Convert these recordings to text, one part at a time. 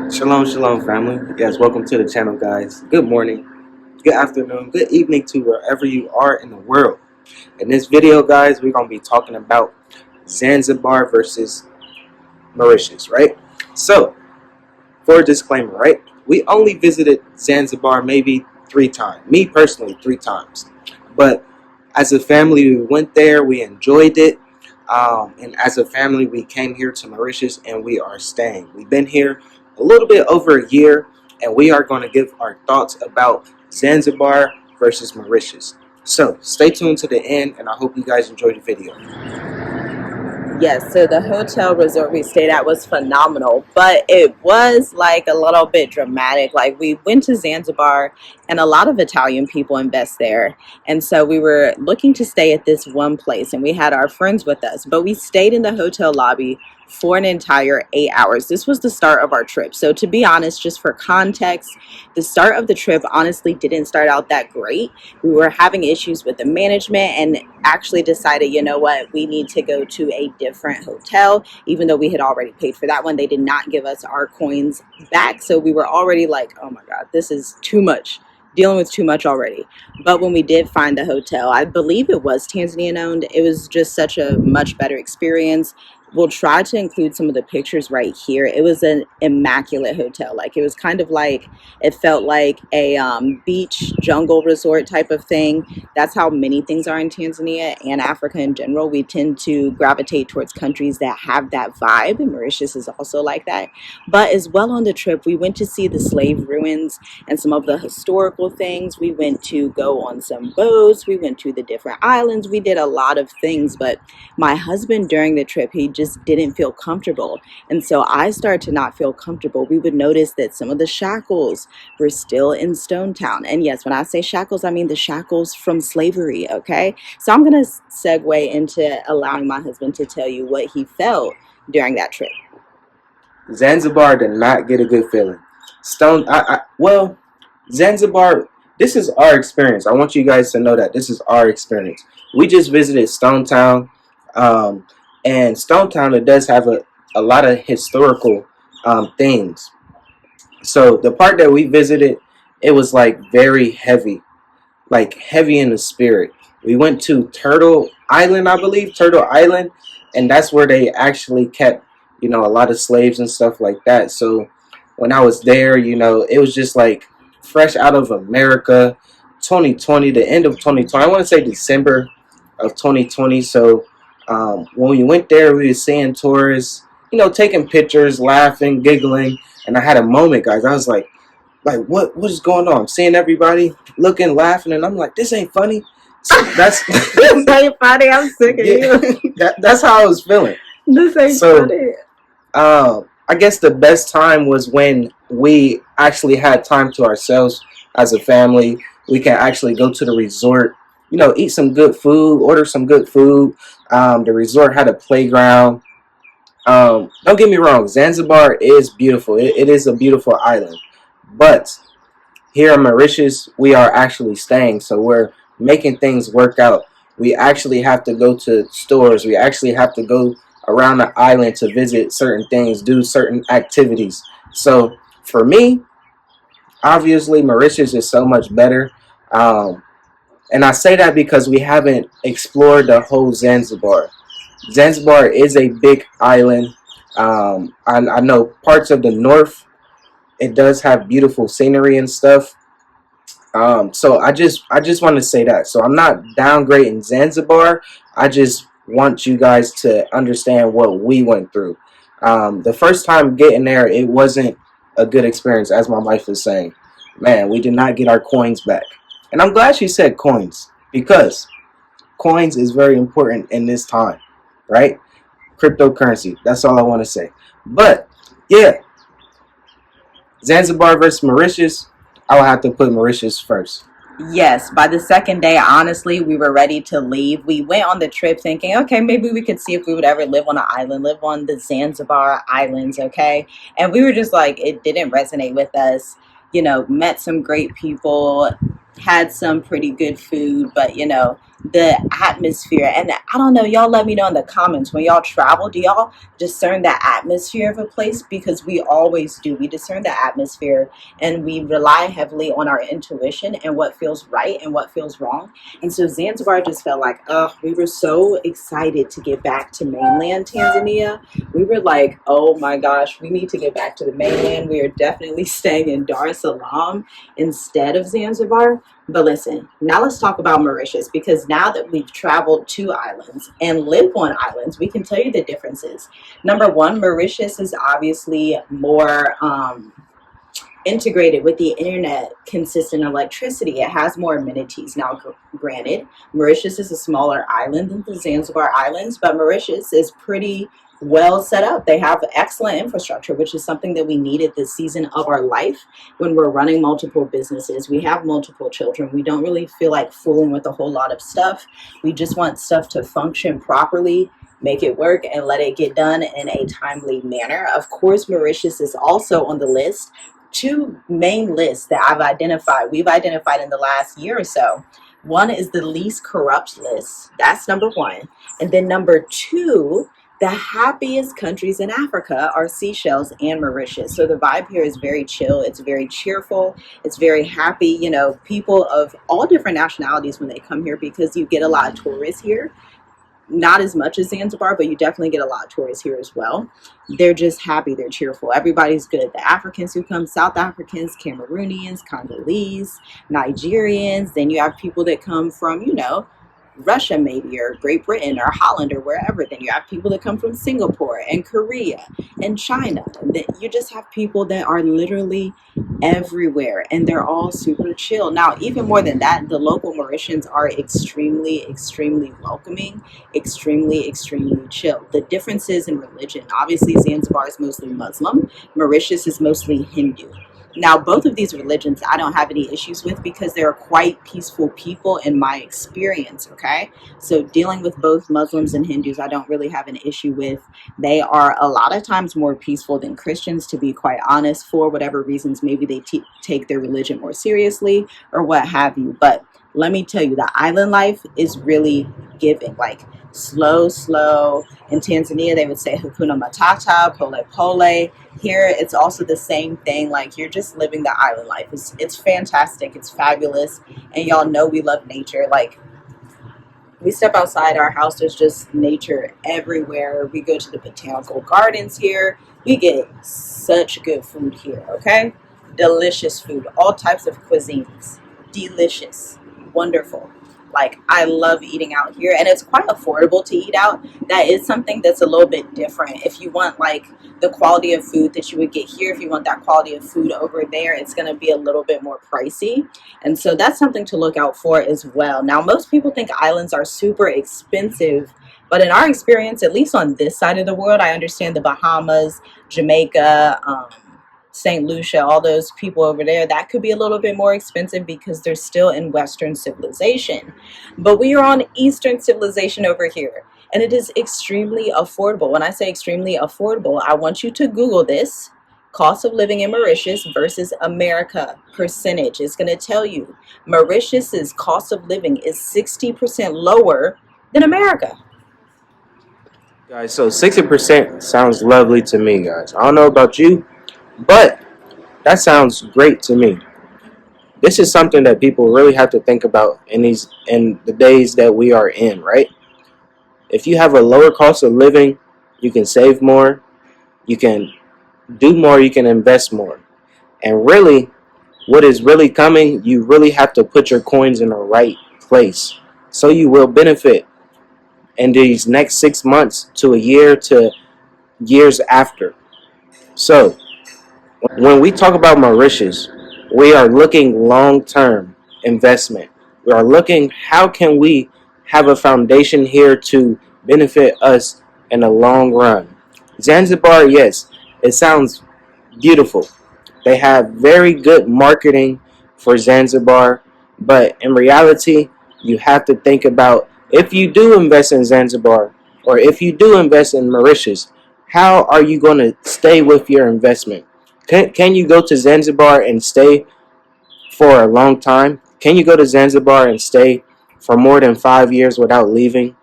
Shalom, shalom, family. Yes, welcome to the channel, guys. Good morning, good afternoon, good evening to wherever you are in the world. In this video, guys, we're going to be talking about Zanzibar versus Mauritius, right? So, for a disclaimer, right? We only visited Zanzibar maybe 3 times. Me personally, 3 times. But as a family, we went there, we enjoyed it. And as a family, we came here to Mauritius and we are staying. We've been here a little bit over a year, and we are going to give our thoughts about Zanzibar versus Mauritius. So stay tuned to the end, and I hope you guys enjoy the video. Yes, so the hotel resort we stayed at was phenomenal, but it was like a little bit dramatic. Like we went to Zanzibar and a lot of Italian people invest there. And so we were looking to stay at this one place and we had our friends with us, but we stayed in the hotel lobby for an entire 8 hours. This was the start of our trip. So to be honest, just for context, the start of the trip honestly didn't start out that great. We were having issues with the management and actually decided, you know what, we need to go to a different hotel. Even though we had already paid for that one, they did not give us our coins back. So we were already like, oh my God, this is too much. Dealing with too much already. But when we did find the hotel, I believe it was Tanzanian owned. It was just such a much better experience. We'll try to include some of the pictures right here. It was an immaculate hotel. Like it was kind of like, it felt like a beach jungle resort type of thing. That's how many things are in Tanzania and Africa in general. We tend to gravitate towards countries that have that vibe, and Mauritius is also like that. But as well on the trip, we went to see the slave ruins and some of the historical things. We went to go on some boats. We went to the different islands. We did a lot of things, but my husband during the trip, he just didn't feel comfortable. And so I started to not feel comfortable. We would notice that some of the shackles were still in Stone Town. And yes, when I say shackles, I mean the shackles from slavery, okay? So I'm going to segue into allowing my husband to tell you what he felt during that trip. Zanzibar did not get a good feeling. Well, Zanzibar, this is our experience. I want you guys to know that this is our experience. We just visited Stone Town, and Stone Town, it does have a lot of historical things. So the part that we visited, it was like very heavy, like heavy in the spirit. We went to Turtle Island, I believe, Turtle Island, and that's where they actually kept, a lot of slaves and stuff like that. So when I was there, it was just like fresh out of America, 2020, the end of 2020. I want to say December of 2020. So when we went there, we were seeing tourists, taking pictures, laughing, giggling, and I had a moment, guys. I was like what is going on? I'm seeing everybody looking, laughing, and I'm like, this ain't funny. So that's This ain't funny. I'm sick of yeah, you. that's how I was feeling. This ain't So funny. I guess the best time was when we actually had time to ourselves as a family. We can actually go to the resort, eat some good food, order some good food. The resort had a playground. Don't get me wrong, Zanzibar is beautiful. It is a beautiful island. But here in Mauritius, we are actually staying, so we're making things work out. We actually have to go to stores. We actually have to go around the island to visit certain things, do certain activities. So for me, obviously, Mauritius is so much better. And I say that because we haven't explored the whole Zanzibar. Zanzibar is a big island. I know parts of the north, it does have beautiful scenery and stuff. So I just want to say that. So I'm not downgrading Zanzibar. I just want you guys to understand what we went through. The first time getting there, it wasn't a good experience, as my wife was saying. Man, we did not get our coins back. And I'm glad she said coins, because coins is very important in this time, right? Cryptocurrency. That's all I want to say. But yeah, Zanzibar versus Mauritius, I will have to put Mauritius first. Yes, by the second day, honestly, we were ready to leave. We went on the trip thinking, okay, maybe we could see if we would ever live on an island, live on the Zanzibar Islands, okay? And we were just like, it didn't resonate with us. Met some great people. had some pretty good food, but the atmosphere, and I don't know, y'all let me know in the comments, when y'all travel, do y'all discern the atmosphere of a place? Because we always do. We discern the atmosphere, and we rely heavily on our intuition and what feels right and what feels wrong. And so Zanzibar just felt like, oh, we were so excited to get back to mainland Tanzania. We were like, oh my gosh, we need to get back to the mainland. We are definitely staying in Dar es Salaam instead of Zanzibar. But listen, now let's talk about Mauritius, because now that we've traveled to islands and live on islands, we can tell you the differences. Number one, Mauritius is obviously more integrated with the internet, consistent electricity. It has more amenities. Now, granted, Mauritius is a smaller island than the Zanzibar Islands, but Mauritius is pretty well set up. They have excellent infrastructure, which is something that we needed this season of our life when we're running multiple businesses. We have multiple children. We don't really feel like fooling with a whole lot of stuff. We just want stuff to function properly, make it work, and let it get done in a timely manner. Of course, Mauritius is also on the list. Two main lists that we've identified in the last year or so. One is the least corrupt list. That's number one. And then number two, the happiest countries in Africa are Seychelles and Mauritius. So the vibe here is very chill. It's very cheerful. It's very happy. People of all different nationalities when they come here, because you get a lot of tourists here. Not as much as Zanzibar, but you definitely get a lot of tourists here as well. They're just happy, they're cheerful, everybody's good. The Africans who come, South Africans, Cameroonians, Congolese, Nigerians, then you have people that come from, Russia maybe, or Great Britain or Holland or wherever. Then you have people that come from Singapore and Korea and China. And then you just have people that are literally everywhere, and they're all super chill. Now, even more than that, the local Mauritians are extremely, extremely welcoming, extremely, extremely chill. The differences in religion, obviously Zanzibar is mostly Muslim, Mauritius is mostly Hindu. Now, both of these religions I don't have any issues with, because they're quite peaceful people in my experience, okay? So dealing with both Muslims and Hindus, I don't really have an issue with. They are a lot of times more peaceful than Christians, to be quite honest, for whatever reasons. Maybe they take their religion more seriously or what have you. But let me tell you, the island life is really giving, like slow, slow. In Tanzania, they would say Hakuna Matata, Pole Pole. Here, it's also the same thing. Like, you're just living the island life. It's fantastic. It's fabulous. And y'all know we love nature. Like, we step outside our house, there's just nature everywhere. We go to the botanical gardens here. We get such good food here, okay? Delicious food, all types of cuisines. Delicious, wonderful. Like, I love eating out here, and it's quite affordable to eat out. That is something that's a little bit different. If you want like the quality of food that you would get here, if you want that quality of food over there, it's going to be a little bit more pricey. And so that's something to look out for as well. Now, most people think islands are super expensive, but in our experience, at least on this side of the world, I understand the Bahamas, Jamaica, St. Lucia, all those people over there, that could be a little bit more expensive because they're still in Western civilization. But we are on Eastern civilization over here, and it is extremely affordable. When I say extremely affordable, I want you to Google this. Cost of living in Mauritius versus America percentage. It's going to tell you Mauritius's cost of living is 60% lower than America. Guys, so 60% sounds lovely to me, guys. I don't know about you, but that sounds great to me. This is something that people really have to think about in the days that we are in, right? If you have a lower cost of living, you can save more, you can do more, you can invest more. And really, what is really coming, you really have to put your coins in the right place. So you will benefit in these next 6 months to a year to years after. So when we talk about Mauritius, we are looking long-term investment. We are looking how can we have a foundation here to benefit us in the long run. Zanzibar, yes, it sounds beautiful. They have very good marketing for Zanzibar, but in reality, you have to think about if you do invest in Zanzibar or if you do invest in Mauritius, how are you going to stay with your investment? Can you go to Zanzibar and stay for a long time? Can you go to Zanzibar and stay for more than 5 years without leaving?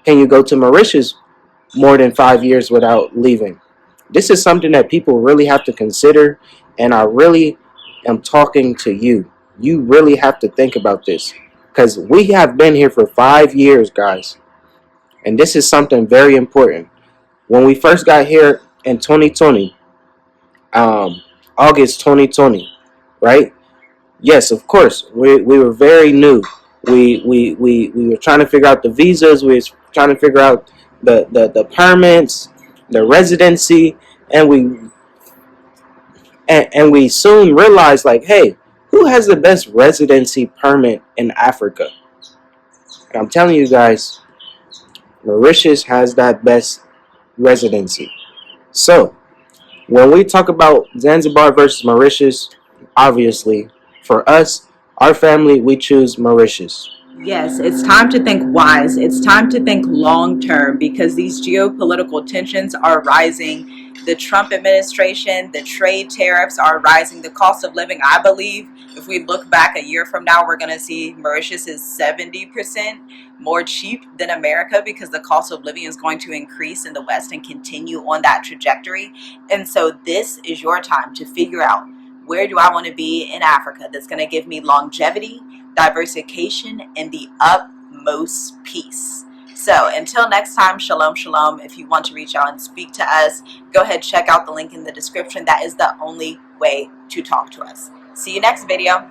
Can you go to Mauritius more than 5 years without leaving? This is something that people really have to consider, and I really am talking to you. You really have to think about this because we have been here for 5 years, guys, and this is something very important. When we first got here in 2020, um, August 2020, right? Yes, of course. We were very new. We were trying to figure out the visas. We were trying to figure out the permits, the residency, and we soon realized like, hey, who has the best residency permit in Africa? And I'm telling you guys, Mauritius has that best residency. So when we talk about Zanzibar versus Mauritius, obviously for us, our family, we choose Mauritius. Yes, it's time to think wise. It's time to think long term because these geopolitical tensions are rising. The Trump administration, the trade tariffs are rising. The cost of living, I believe, if we look back a year from now, we're going to see Mauritius is 70% more cheap than America because the cost of living is going to increase in the West and continue on that trajectory. And so this is your time to figure out, where do I want to be in Africa that's going to give me longevity, diversification, and the utmost peace. So until next time, shalom, shalom. If you want to reach out and speak to us, go ahead, check out the link in the description. That is the only way to talk to us. See you next video.